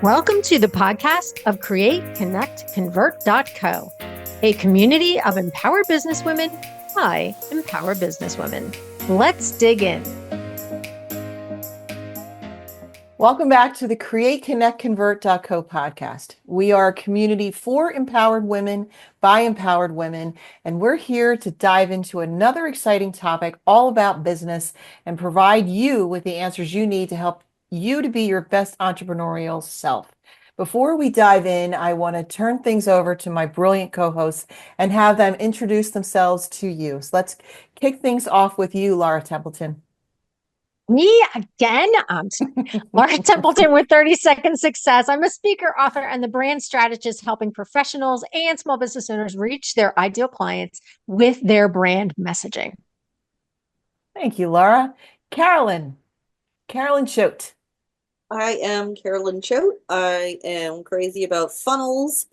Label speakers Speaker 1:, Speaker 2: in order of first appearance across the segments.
Speaker 1: Welcome to the podcast of CreateConnectConvert.co, a community of empowered businesswomen by empowered businesswomen. Let's dig in.
Speaker 2: Welcome back to the CreateConnectConvert.co podcast. We are a community for empowered women by empowered women, and we're here to dive into another exciting topic all about business and provide you with the answers you need to help you to be your best entrepreneurial self. Before we dive in, I want to turn things over to my brilliant co-hosts and have them introduce themselves to you. So let's kick things off with you, Laura Templeton.
Speaker 1: Me again. Laura Templeton with 30 Second Success. I'm a speaker, author, and the brand strategist helping professionals and small business owners reach their ideal clients with their brand messaging.
Speaker 2: Thank you, Laura. Carolyn Choate.
Speaker 3: I am Carolyn Choate. I am crazy about funnels,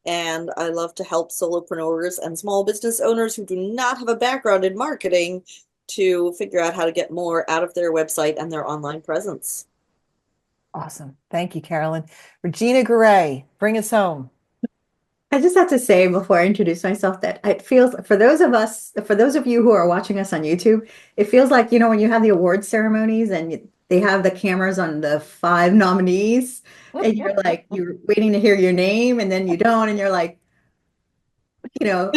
Speaker 3: and I love to help solopreneurs and small business owners who do not have a background in marketing to figure out how to get more out of their website and their online presence.
Speaker 2: Awesome. Thank you, Carolyn. Regina Garay, bring us home.
Speaker 4: I just have to say before I introduce myself that it feels, for those of you who are watching us on YouTube, it feels like, when you have the awards ceremonies and they have the cameras on the 5 nominees and you're waiting to hear your name and then you don't, and you're like,
Speaker 2: Yay!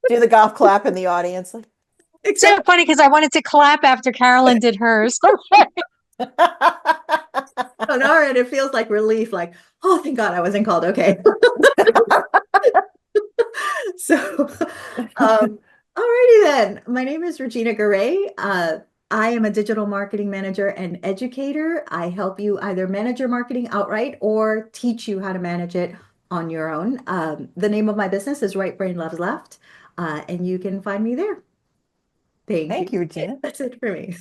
Speaker 2: Do the golf clap in the audience.
Speaker 1: It's so funny because I wanted to clap after Carolyn did hers.
Speaker 4: On our end, it feels like relief, like, oh, thank God I wasn't called. Okay. So, alrighty then. My name is Regina Garay. I am a digital marketing manager and educator. I help you either manage your marketing outright or teach you how to manage it on your own. The name of my business is Right Brain Loves Left, and you can find me there.
Speaker 2: Thank you, Regina.
Speaker 4: That's it for me.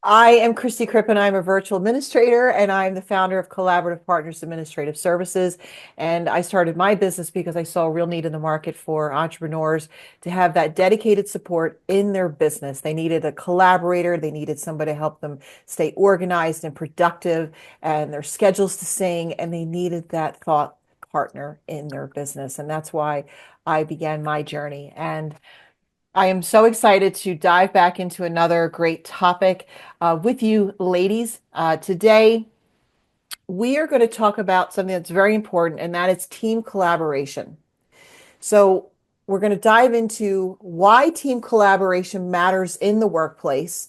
Speaker 2: I am Kristy Crippen. I'm a virtual administrator, and I'm the founder of Collaborative Partners Administrative Services. And I started my business because I saw a real need in the market for entrepreneurs to have that dedicated support in their business. They needed a collaborator. They needed somebody to help them stay organized and productive and their schedules to sing. And they needed that thought partner in their business. And that's why I began my journey. And I am so excited to dive back into another great topic with you ladies. Today, we are going to talk about something that's very important, and that is team collaboration. So we're going to dive into why team collaboration matters in the workplace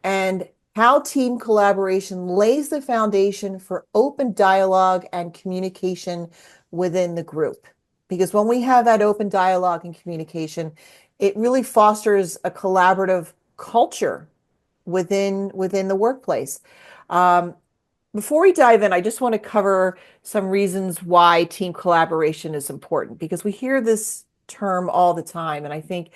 Speaker 2: and how team collaboration lays the foundation for open dialogue and communication within the group. Because when we have that open dialogue and communication, it really fosters a collaborative culture within the workplace. Before we dive in, I just want to cover some reasons why team collaboration is important, because we hear this term all the time. And I think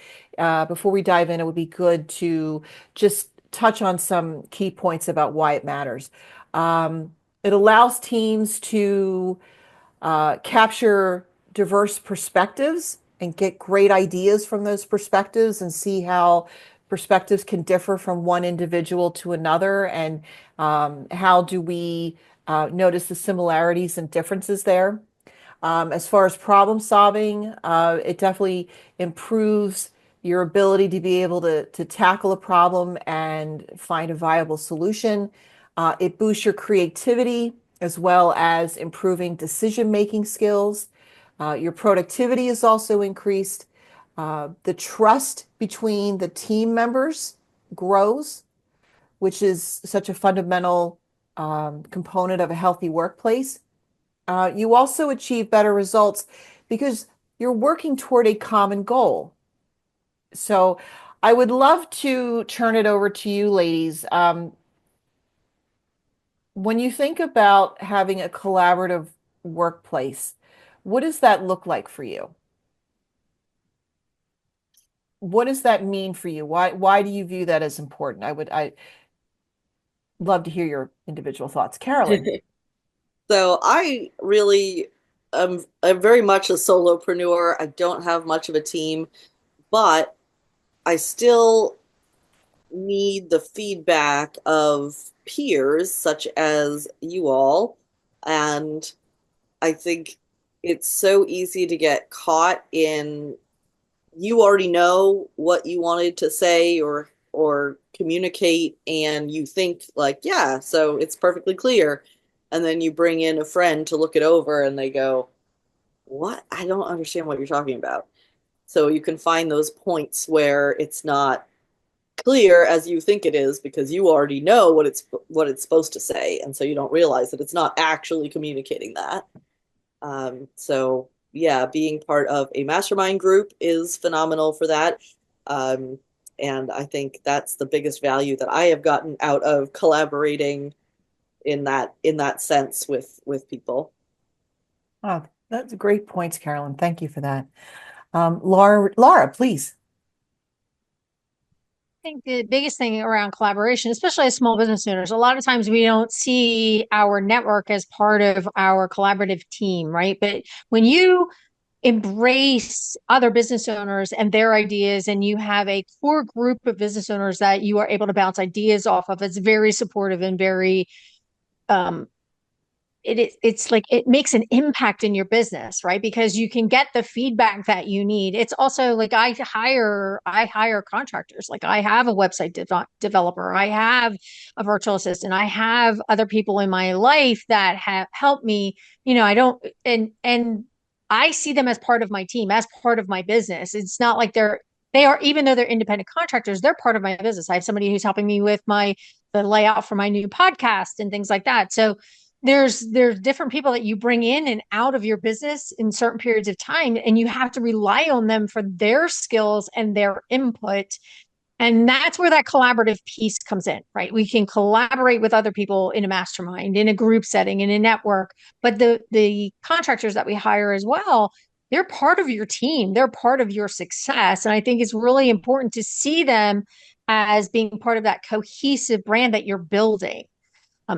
Speaker 2: before we dive in, it would be good to just touch on some key points about why it matters. It allows teams to capture diverse perspectives and get great ideas from those perspectives and see how perspectives can differ from one individual to another, and how do we notice the similarities and differences there. As far as problem solving, it definitely improves your ability to be able to tackle a problem and find a viable solution. It boosts your creativity as well as improving decision-making skills. Your productivity is also increased. The trust between the team members grows, which is such a fundamental component of a healthy workplace. You also achieve better results because you're working toward a common goal. So I would love to turn it over to you, ladies. When you think about having a collaborative workplace, what does that look like for you? What does that mean for you? Why do you view that as important? I'd love to hear your individual thoughts. Carolyn.
Speaker 3: So I really I'm very much a solopreneur. I don't have much of a team, but I still need the feedback of peers such as you all. And I think it's so easy to get caught in, you already know what you wanted to say or communicate, and you think like, yeah, so it's perfectly clear. And then you bring in a friend to look it over and they go, what? I don't understand what you're talking about. So you can find those points where it's not clear as you think it is because you already know what it's supposed to say, and so you don't realize that it's not actually communicating that. So yeah, being part of a mastermind group is phenomenal for that. Um, and I think that's the biggest value that I have gotten out of collaborating in that sense with people.
Speaker 2: Oh, that's great points, Carolyn. Thank you for that. Laura, please.
Speaker 1: I think the biggest thing around collaboration, especially as small business owners, a lot of times we don't see our network as part of our collaborative team, right? But when you embrace other business owners and their ideas, and you have a core group of business owners that you are able to bounce ideas off of, it's very supportive and very um, it's like it makes an impact in your business, right? Because you can get the feedback that you need. It's also like I hire contractors. Like I have a website developer, I have a virtual assistant, I have other people in my life that have helped me. I don't and I see them as part of my team, as part of my business. It's not like they are, even though they're independent contractors, they're part of my business. I have somebody who's helping me with the layout for my new podcast and things like that. So there's different people that you bring in and out of your business in certain periods of time, and you have to rely on them for their skills and their input. And that's where that collaborative piece comes in, right? We can collaborate with other people in a mastermind, in a group setting, in a network, but the contractors that we hire as well, they're part of your team, they're part of your success. And I think it's really important to see them as being part of that cohesive brand that you're building.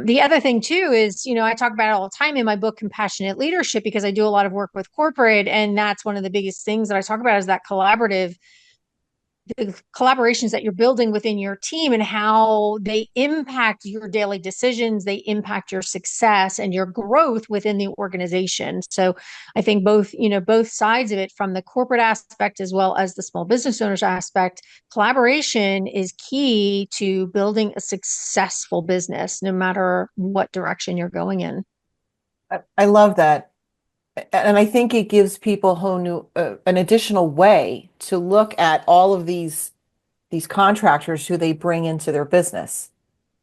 Speaker 1: The other thing too is, I talk about it all the time in my book, Compassionate Leadership, because I do a lot of work with corporate. And that's one of the biggest things that I talk about is that the collaborations that you're building within your team and how they impact your daily decisions, they impact your success and your growth within the organization. So I think both sides of it, from the corporate aspect as well as the small business owners aspect, collaboration is key to building a successful business, no matter what direction you're going in.
Speaker 2: I love that. And I think it gives people whole new, an additional way to look at all of these contractors who they bring into their business,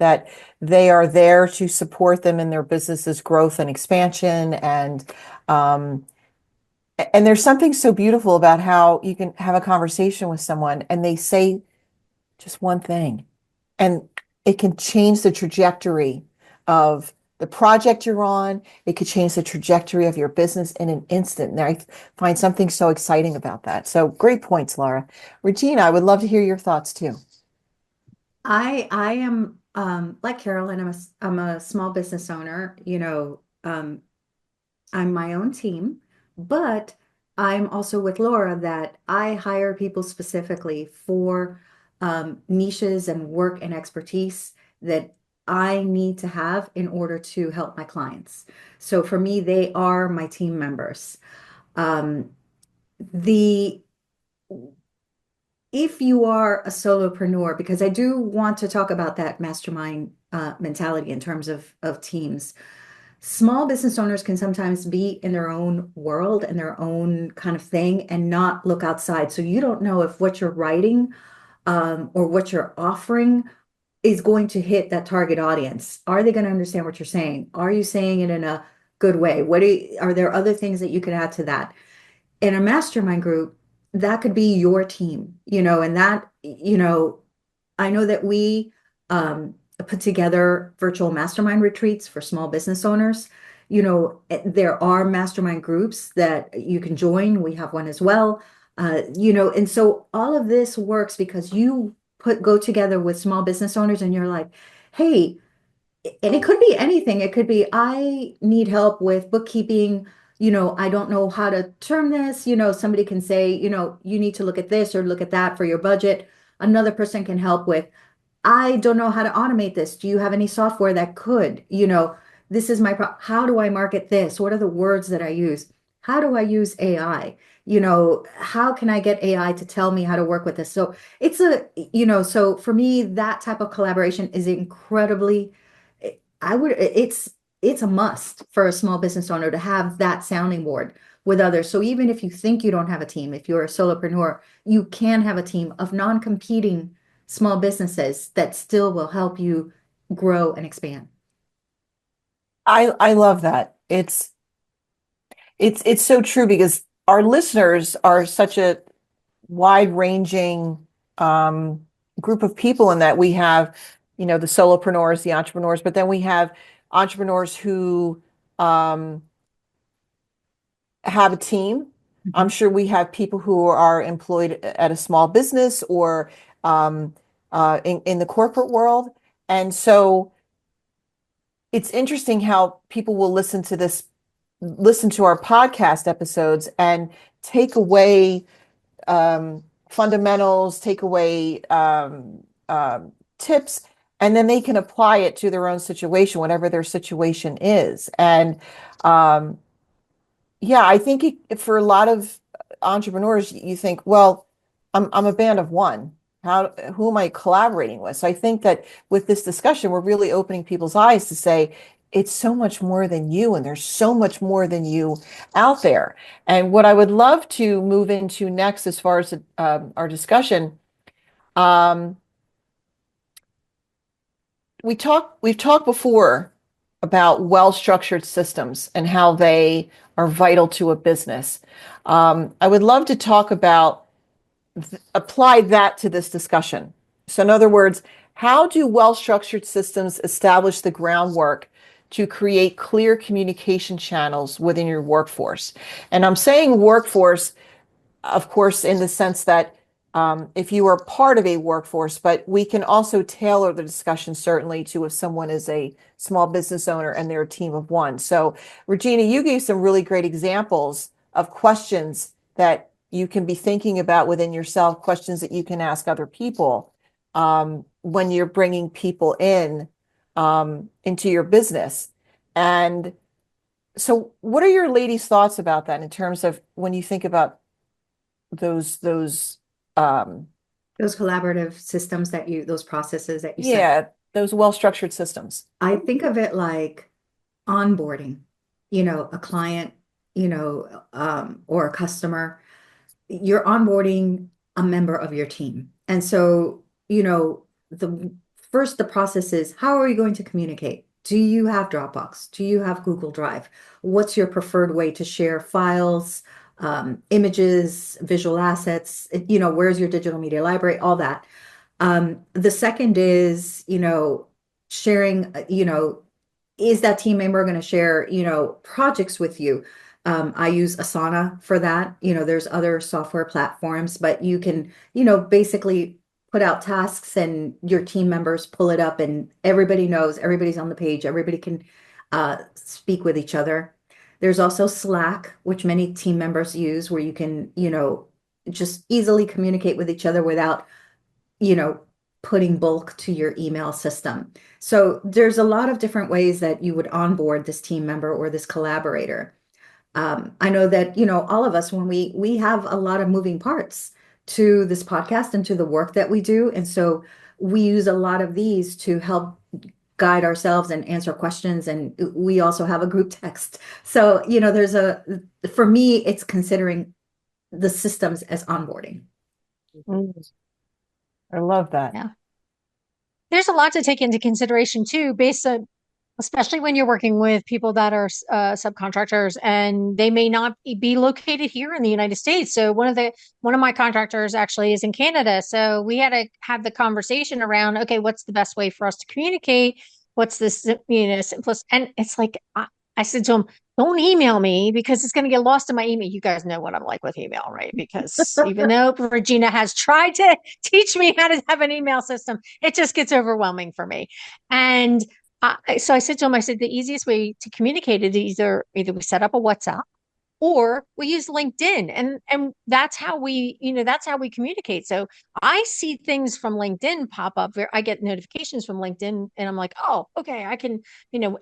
Speaker 2: that they are there to support them in their business's growth and expansion. And there's something so beautiful about how you can have a conversation with someone and they say just one thing, and it can change the trajectory of the project you're on. It could change the trajectory of your business in an instant. And I find something so exciting about that. So great points, Laura. Regina, I would love to hear your thoughts too.
Speaker 4: I am like Carolyn, I'm a small business owner, I'm my own team, but I'm also with Laura that I hire people specifically for niches and work and expertise that I need to have in order to help my clients. So for me, they are my team members. Um, the If you are a solopreneur, because I do want to talk about that mastermind mentality in terms of teams. Small business owners can sometimes be in their own world and their own kind of thing and not look outside. So you don't know if what you're writing or what you're offering is going to hit that target audience. Are they going to understand what you're saying? Are you saying it in a good way? Are there other things that you could add to that? In a mastermind group, that could be your team, and that, I know that we put together virtual mastermind retreats for small business owners. There are mastermind groups that you can join. We have one as well. And so all of this works because you go together with small business owners and you're like, hey, and it could be anything. It could be, I need help with bookkeeping. I don't know how to term this. Somebody can say, you need to look at this or look at that for your budget. Another person can help with I don't know how to automate this. Do you have any software that could? This is how do I market this? What are the words that I use? How do I use AI? How can I get AI to tell me how to work with this? So so for me, that type of collaboration is incredibly, it's a must for a small business owner to have that sounding board with others. So even if you think you don't have a team, if you're a solopreneur, you can have a team of non-competing small businesses that still will help you grow and expand.
Speaker 2: I love that. It's so true because our listeners are such a wide-ranging group of people in that we have, the solopreneurs, the entrepreneurs, but then we have entrepreneurs who have a team. I'm sure we have people who are employed at a small business or in the corporate world. And so it's interesting how people will listen to our podcast episodes and take away fundamentals, take away tips, and then they can apply it to their own situation, whatever their situation is. And yeah, I think for a lot of entrepreneurs, you think, well, I'm a band of one. Who am I collaborating with? So I think that with this discussion, we're really opening people's eyes to say, it's so much more than you, and there's so much more than you out there. And what I would love to move into next, as far as our discussion, we've talked before about well-structured systems and how they are vital to a business. I would love to talk about apply that to this discussion. So in other words, how do well-structured systems establish the groundwork to create clear communication channels within your workforce? And I'm saying workforce, of course, in the sense that if you are part of a workforce, but we can also tailor the discussion certainly to if someone is a small business owner and they're a team of one. So Regina, you gave some really great examples of questions that you can be thinking about within yourself, questions that you can ask other people when you're bringing people into your business. And so what are your ladies' thoughts about that in terms of when you think about those
Speaker 4: collaborative systems those processes that you said?
Speaker 2: Yeah, those well-structured systems.
Speaker 4: I think of it like onboarding, a client, or a customer. You're onboarding a member of your team. And so, the process is, how are you going to communicate? Do you have Dropbox? Do you have Google Drive? What's your preferred way to share files, images, visual assets? Where's your digital media library? All that. The second is, sharing, is that team member going to share, projects with you? I use Asana for that. There's other software platforms, but you can, basically put out tasks and your team members pull it up and everybody knows, everybody's on the page, everybody can speak with each other. There's also Slack, which many team members use, where you can, just easily communicate with each other without, putting bulk to your email system. So there's a lot of different ways that you would onboard this team member or this collaborator. I know that, all of us, when we have a lot of moving parts to this podcast and to the work that we do. And so we use a lot of these to help guide ourselves and answer questions. And we also have a group text. So, for me, it's considering the systems as onboarding.
Speaker 2: I love that.
Speaker 1: Yeah. There's a lot to take into consideration too, especially when you're working with people that are subcontractors and they may not be located here in the United States. So one of my contractors actually is in Canada. So we had to have the conversation around, okay, what's the best way for us to communicate? What's the simplest? And it's like, I said to him, don't email me because it's going to get lost in my email. You guys know what I'm like with email, right? Because even though Regina has tried to teach me how to have an email system, it just gets overwhelming for me. And so I said to him, the easiest way to communicate it is either we set up a WhatsApp or we use LinkedIn, and that's how we, that's how we communicate. So I see things from LinkedIn pop up where I get notifications from LinkedIn, and I'm like, oh, okay, I can,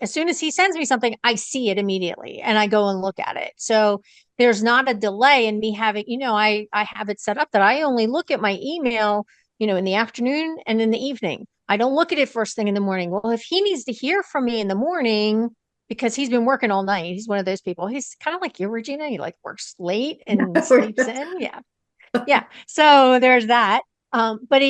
Speaker 1: as soon as he sends me something, I see it immediately and I go and look at it. So there's not a delay in me having, I have it set up that I only look at my email, in the afternoon and in the evening. I don't look at it first thing in the morning. Well, if he needs to hear from me in the morning because he's been working all night, he's one of those people. He's kind of like you, Regina. He like works late and sleeps in. Yeah. Yeah. So there's that. But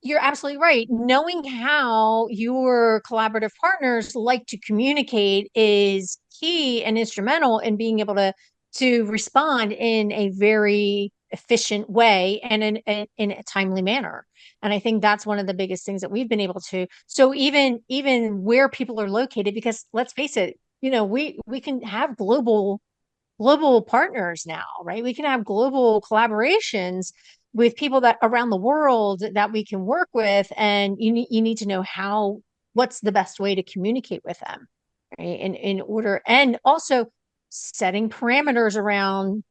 Speaker 1: you're absolutely right. Knowing how your collaborative partners like to communicate is key and instrumental in being able to respond in a very efficient way and in a timely manner. And I think that's one of the biggest things that we've been able to. So even where people are located, because let's face it, we can have global partners now, right? We can have global collaborations with people that around the world that we can work with, and you need to know what's the best way to communicate with them, right? In order, and also setting parameters around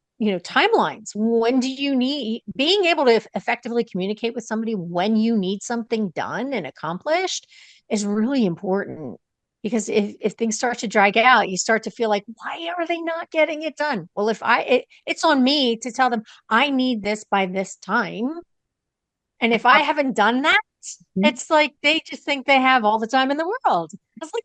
Speaker 1: timelines. When do you need being able to effectively communicate with somebody when you need something done and accomplished is really important, because if things start to drag out, you start to feel like, why are they not getting it done? Well, it's on me to tell them I need this by this time. And if I haven't done that, it's like they just think they have all the time in the world. It's like,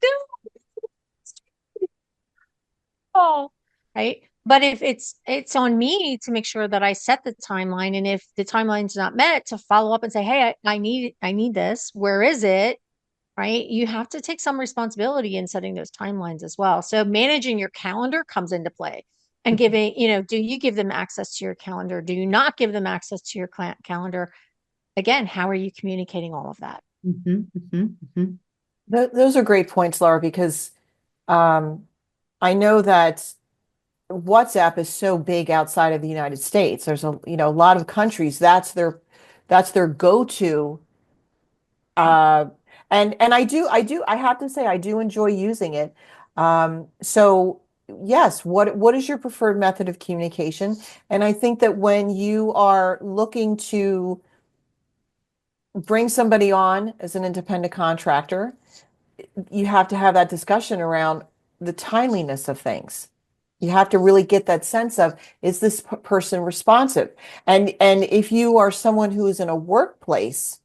Speaker 1: oh, right. But if it's on me to make sure that I set the timeline, and if the timeline's not met, to follow up and say, hey, I need this. Where is it? Right? You have to take some responsibility in setting those timelines as well. So managing your calendar comes into play, and giving, do you give them access to your calendar? Do you not give them access to your calendar? Again, how are you communicating all of that?
Speaker 2: Those are great points, Laura, because I know that WhatsApp is so big outside of the United States. There's a lot of countries that's their go-to. Uh, and I have to say I do enjoy using it. So yes, what is your preferred method of communication? And I think that when you are looking to bring somebody on as an independent contractor, you have to have that discussion around the timeliness of things. You have to really get that sense of, is this person responsive? And if you are someone who is in a workplace,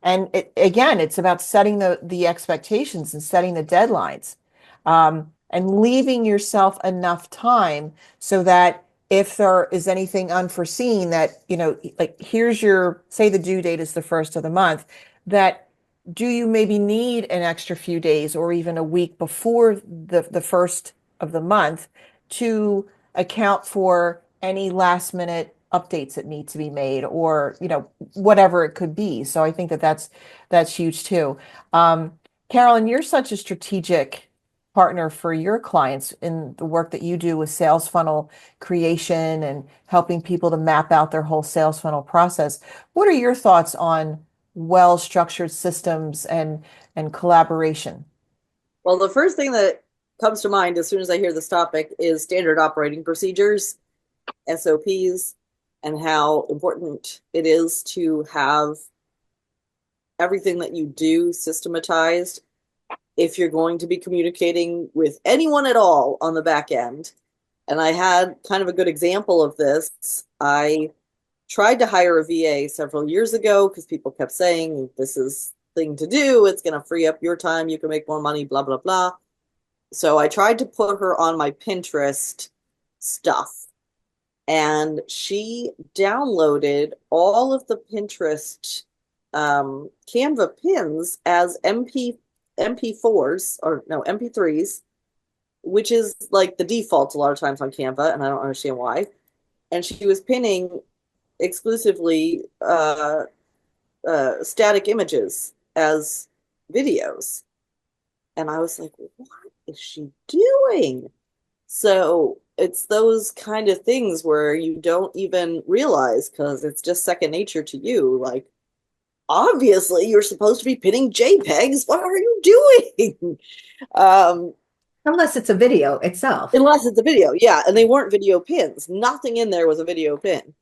Speaker 2: and again, it's about setting the expectations and setting the deadlines, and leaving yourself enough time so that if there is anything unforeseen that, like here's say the due date is the first of the month, that do you maybe need an extra few days or even a week before the first of the month to account for any last minute updates that need to be made, or whatever it could be. So I think that's huge too. Carolyn, you're such a strategic partner for your clients in the work that you do with sales funnel creation and helping people to map out their whole sales funnel process. What are your thoughts on well-structured systems and collaboration?
Speaker 3: Well, the first thing that comes to mind as soon as I hear this topic is standard operating procedures, SOPs, and how important it is to have everything that you do systematized if you're going to be communicating with anyone at all on the back end. And I had kind of a good example of this. I tried to hire a VA several years ago because people kept saying, this is the thing to do. It's going to free up your time. You can make more money, blah, blah, blah. So I tried to put her on my Pinterest stuff. And she downloaded all of the Pinterest Canva pins as MP4s, or no, MP3s, which is like the default a lot of times on Canva, and I don't understand why. And she was pinning exclusively static images as videos. And I was like, what is she doing? So it's those kind of things where you don't even realize, because it's just second nature to you. Like, obviously, you're supposed to be pinning JPEGs. What are you doing?
Speaker 4: Unless it's a video itself.
Speaker 3: Unless it's a video, yeah. And they weren't video pins. Nothing in there was a video pin.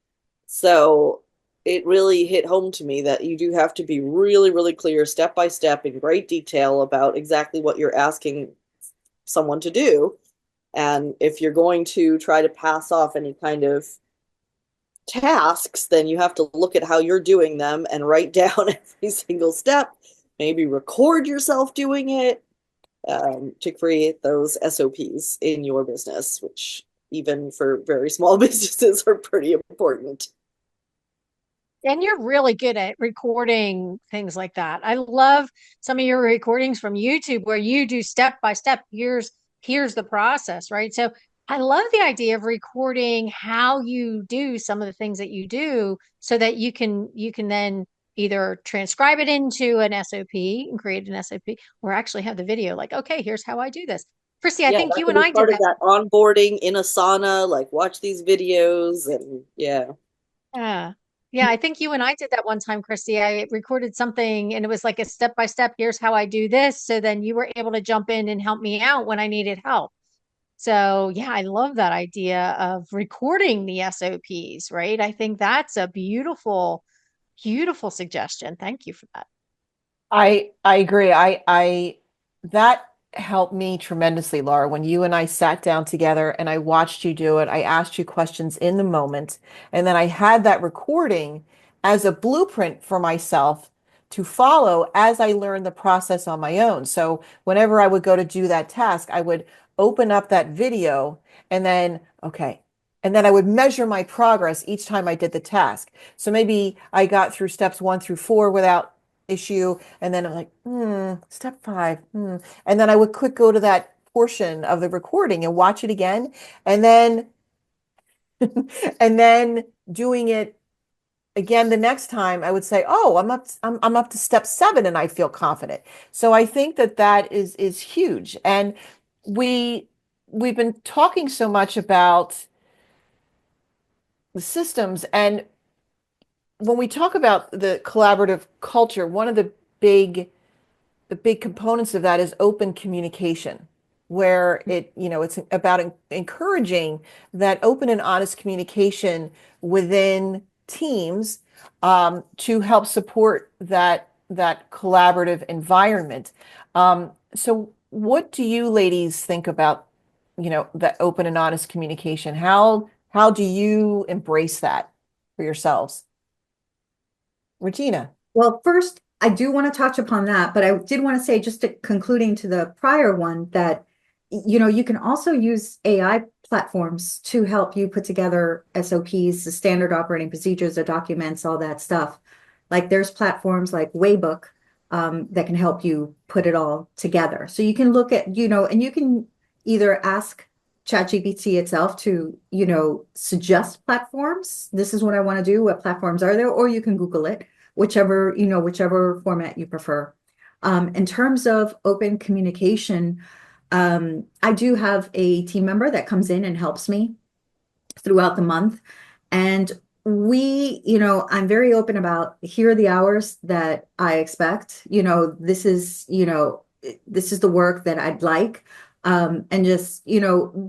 Speaker 3: So it really hit home to me that you do have to be really, really clear, step by step, in great detail about exactly what you're asking someone to do. And if you're going to try to pass off any kind of tasks, then you have to look at how you're doing them and write down every single step, maybe record yourself doing it, to create those SOPs in your business, which even for very small businesses are pretty important.
Speaker 1: And you're really good at recording things like that. I love some of your recordings from YouTube where you do step by step. Here's the process, right? So I love the idea of recording how you do some of the things that you do so that you can then either transcribe it into an SOP and create an SOP or actually have the video like, okay, here's how I do this. Christy, I
Speaker 3: Yeah,
Speaker 1: think
Speaker 3: that
Speaker 1: you
Speaker 3: could
Speaker 1: and
Speaker 3: be
Speaker 1: I did
Speaker 3: part of
Speaker 1: that.
Speaker 3: that onboarding in Asana, like watch these videos and yeah.
Speaker 1: Yeah. Yeah, I think you and I did that one time, Christy. I recorded something and it was like a step by step, here's how I do this. So then you were able to jump in and help me out when I needed help. So yeah, I love that idea of recording the SOPs, right? I think that's a beautiful, beautiful suggestion. Thank you for that.
Speaker 2: I agree. I that helped me tremendously, Laura, when you and I sat down together and I watched you do it. I asked you questions in the moment, and then I had that recording as a blueprint for myself to follow as I learned the process on my own. So whenever I would go to do that task, I would open up that video and then, okay. And then I would measure my progress each time I did the task. So maybe I got through steps 1 through 4 without issue. And then I'm like, step 5. And then I would quick go to that portion of the recording and watch it again. And then, and then doing it again the next time, I would say, oh, I'm up to step 7 and I feel confident. So I think that that is huge. And we, we've been talking so much about the systems, and when we talk about the collaborative culture, one of the big components of that is open communication, where it's about encouraging that open and honest communication within teams, to help support that collaborative environment. So what do you ladies think about, that open and honest communication? How do you embrace that for yourselves? Regina.
Speaker 4: Well, first, I do want to touch upon that, but I did want to say, just concluding to the prior one, that you can also use AI platforms to help you put together SOPs, the standard operating procedures, the documents, all that stuff. Like there's platforms like Waybook, that can help you put it all together. So you can look at, and you can either ask ChatGPT itself to, suggest platforms. This is what I want to do. What platforms are there? Or you can Google it, whichever format you prefer. In terms of open communication, I do have a team member that comes in and helps me throughout the month. And I'm very open about, here are the hours that I expect. This is the work that I'd like. And just,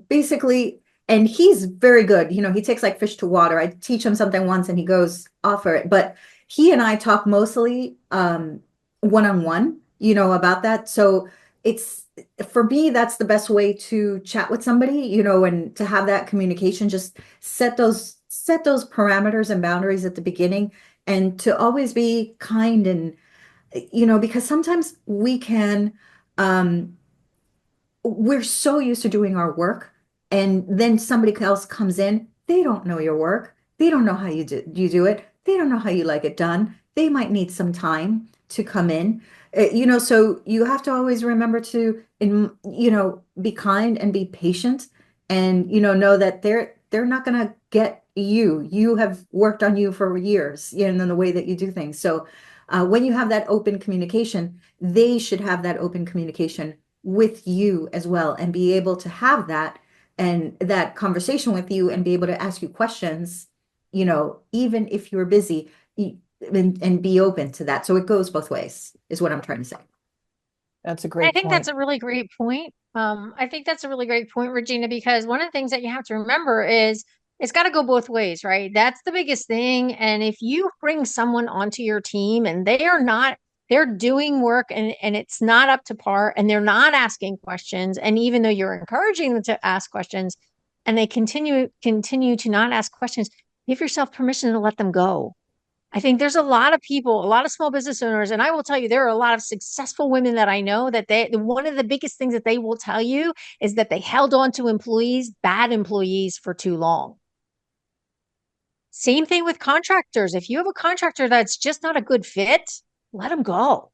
Speaker 4: basically, and he's very good. He takes like fish to water. I teach him something once and he goes off for it. But he and I talk mostly one-on-one, about that. So it's, for me, that's the best way to chat with somebody, and to have that communication. Just set those parameters and boundaries at the beginning, and to always be kind. And because sometimes we're so used to doing our work, and then somebody else comes in, they don't know your work, they don't know how you do it, they don't know how you like it done, they might need some time to come in. So you have to always remember to, be kind and be patient, and know that they're not going to get you have worked on you for years, in the way that you do things. So when you have that open communication, they should have that open communication with you as well, and be able to have that and that conversation with you, and be able to ask you questions, even if you're busy, and be open to that. So it goes both ways, is what I'm trying to say.
Speaker 2: That's a
Speaker 1: I
Speaker 2: great
Speaker 1: think
Speaker 2: point.
Speaker 1: that's a really great point. I think that's a really great point, Regina, because one of the things that you have to remember is it's got to go both ways, right? That's the biggest thing. And if you bring someone onto your team and they are not, they're doing work and it's not up to par and they're not asking questions, and even though you're encouraging them to ask questions and they continue to not ask questions, give yourself permission to let them go. I think there's a lot of people, a lot of small business owners, and I will tell you, there are a lot of successful women that I know that one of the biggest things that they will tell you is that they held on to employees, bad employees, for too long. Same thing with contractors. If you have a contractor that's just not a good fit, let them go.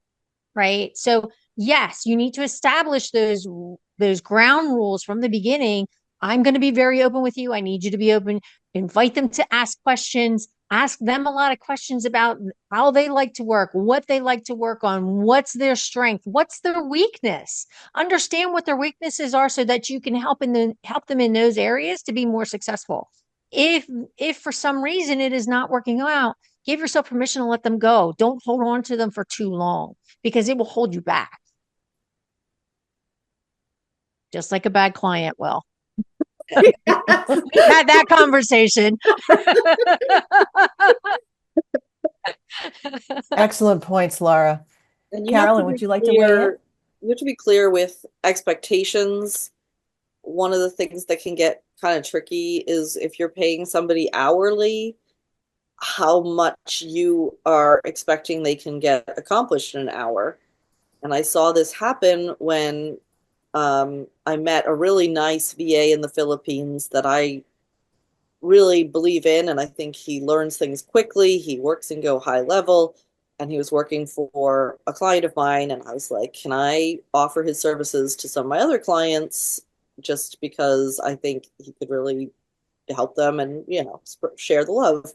Speaker 1: Right. So yes, you need to establish those ground rules from the beginning. I'm going to be very open with you. I need you to be open. Invite them to ask questions. Ask them a lot of questions about how they like to work, what they like to work on, what's their strength, what's their weakness. Understand what their weaknesses are so that you can help them in those areas to be more successful. If for some reason it is not working out, give yourself permission to let them go. Don't hold on to them for too long because it will hold you back. Just like a bad client will. We've had that conversation.
Speaker 2: Excellent points, Laura.
Speaker 3: And you have to
Speaker 2: Carolyn,
Speaker 3: be
Speaker 2: would you like to weigh in?
Speaker 3: clear, you have to be clear with expectations. One of the things that can get kind of tricky is if you're paying somebody hourly, how much you are expecting they can get accomplished in an hour. And I saw this happen when I met a really nice VA in the Philippines that I really believe in, and I think he learns things quickly. He works and go high level, and he was working for a client of mine, and I was like, can I offer his services to some of my other clients just because I think he could really help them and, share the love.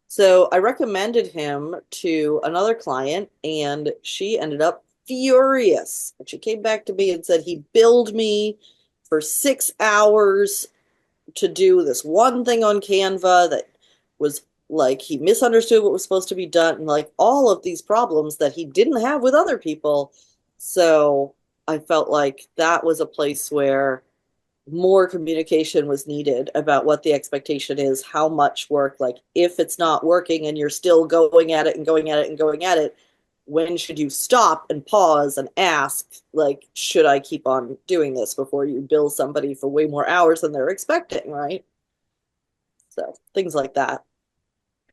Speaker 3: So I recommended him to another client, and she ended up furious. And she came back to me and said he billed me for 6 hours to do this one thing on Canva that was like he misunderstood what was supposed to be done, and like all of these problems that he didn't have with other people. So I felt like that was a place where more communication was needed about what the expectation is, how much work, like if it's not working and you're still going at it and going at it and going at it, when should you stop and pause and ask, like, should I keep on doing this before you bill somebody for way more hours than they're expecting, right? So things like that.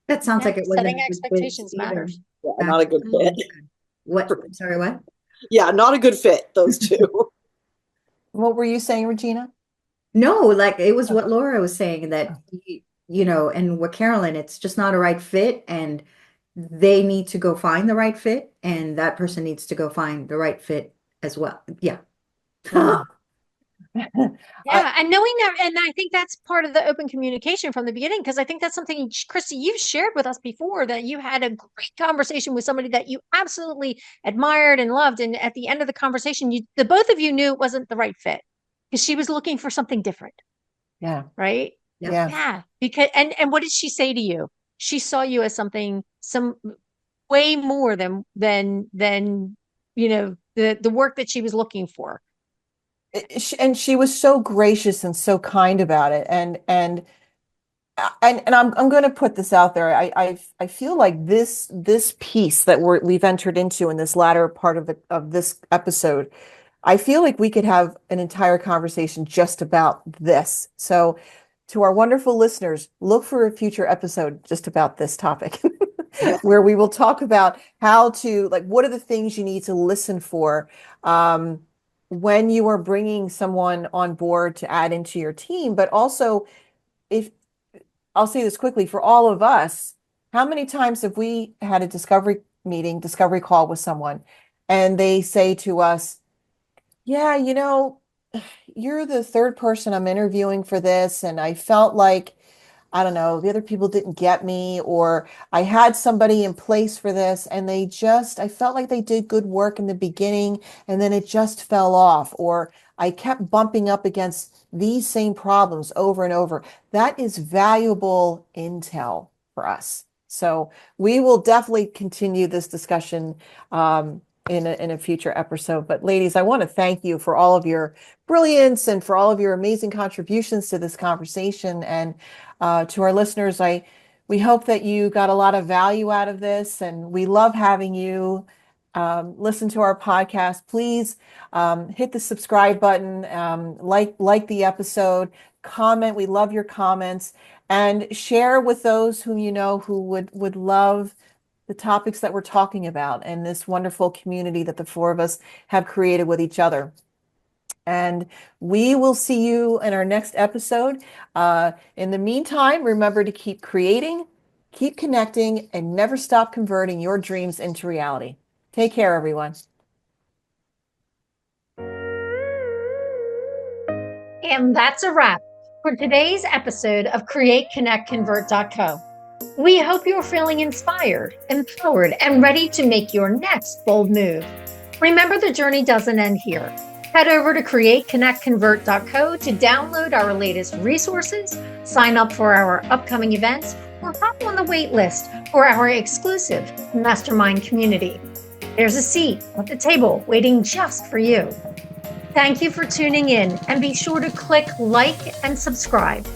Speaker 4: That sounds like it wasn't
Speaker 1: Setting
Speaker 4: a good fit
Speaker 1: expectations
Speaker 4: either.
Speaker 1: matters.
Speaker 3: Yeah, not a good fit.
Speaker 4: What? I'm sorry, what?
Speaker 3: Yeah, not a good fit, those two.
Speaker 2: What were you saying, Regina?
Speaker 4: No, like it was what Laura was saying that, and what Carolyn, it's just not a right fit, and they need to go find the right fit, and that person needs to go find the right fit as well. Yeah.
Speaker 1: Yeah, and knowing that, and I think that's part of the open communication from the beginning, because I think that's something, Kristy, you've shared with us before, that you had a great conversation with somebody that you absolutely admired and loved, and at the end of the conversation, the both of you knew it wasn't the right fit because she was looking for something different.
Speaker 2: Yeah.
Speaker 1: Right?
Speaker 2: Yeah.
Speaker 1: Yeah. Because and what did she say to you? She saw you as some way more than the work that she was looking for.
Speaker 2: And she was so gracious and so kind about it. And I'm going to put this out there. I feel like this piece that we've entered into in this latter part of this episode, I feel like we could have an entire conversation just about this. So to our wonderful listeners, look for a future episode just about this topic where we will talk about how to, like, what are the things you need to listen for when you are bringing someone on board to add into your team. But also, if I'll say this quickly, for all of us, how many times have we had a discovery call with someone, and they say to us, yeah, you're the third person I'm interviewing for this, and I felt like, I don't know, the other people didn't get me, or I had somebody in place for this, and I felt like they did good work in the beginning, and then it just fell off, or I kept bumping up against these same problems over and over. That is valuable intel for us. So we will definitely continue this discussion in a future episode. But ladies, I want to thank you for all of your brilliance and for all of your amazing contributions to this conversation. And to our listeners, we hope that you got a lot of value out of this, and we love having you listen to our podcast. Please hit the subscribe button, like the episode, comment. We love your comments, and share with those who you know who would love the topics that we're talking about and this wonderful community that the four of us have created with each other. And we will see you in our next episode. In the meantime, remember to keep creating, keep connecting, and never stop converting your dreams into reality. Take care, everyone.
Speaker 1: And that's a wrap for today's episode of CreateConnectConvert.co. We hope you're feeling inspired, empowered, and ready to make your next bold move. Remember, the journey doesn't end here. Head over to CreateConnectConvert.co to download our latest resources, sign up for our upcoming events, or hop on the wait list for our exclusive mastermind community. There's a seat at the table waiting just for you. Thank you for tuning in, and be sure to click like and subscribe.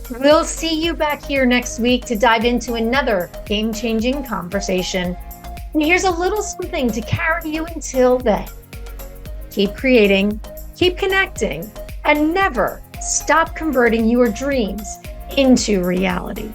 Speaker 1: We'll see you back here next week to dive into another game-changing conversation. And here's a little something to carry you until then. Keep creating, keep connecting, and never stop converting your dreams into reality.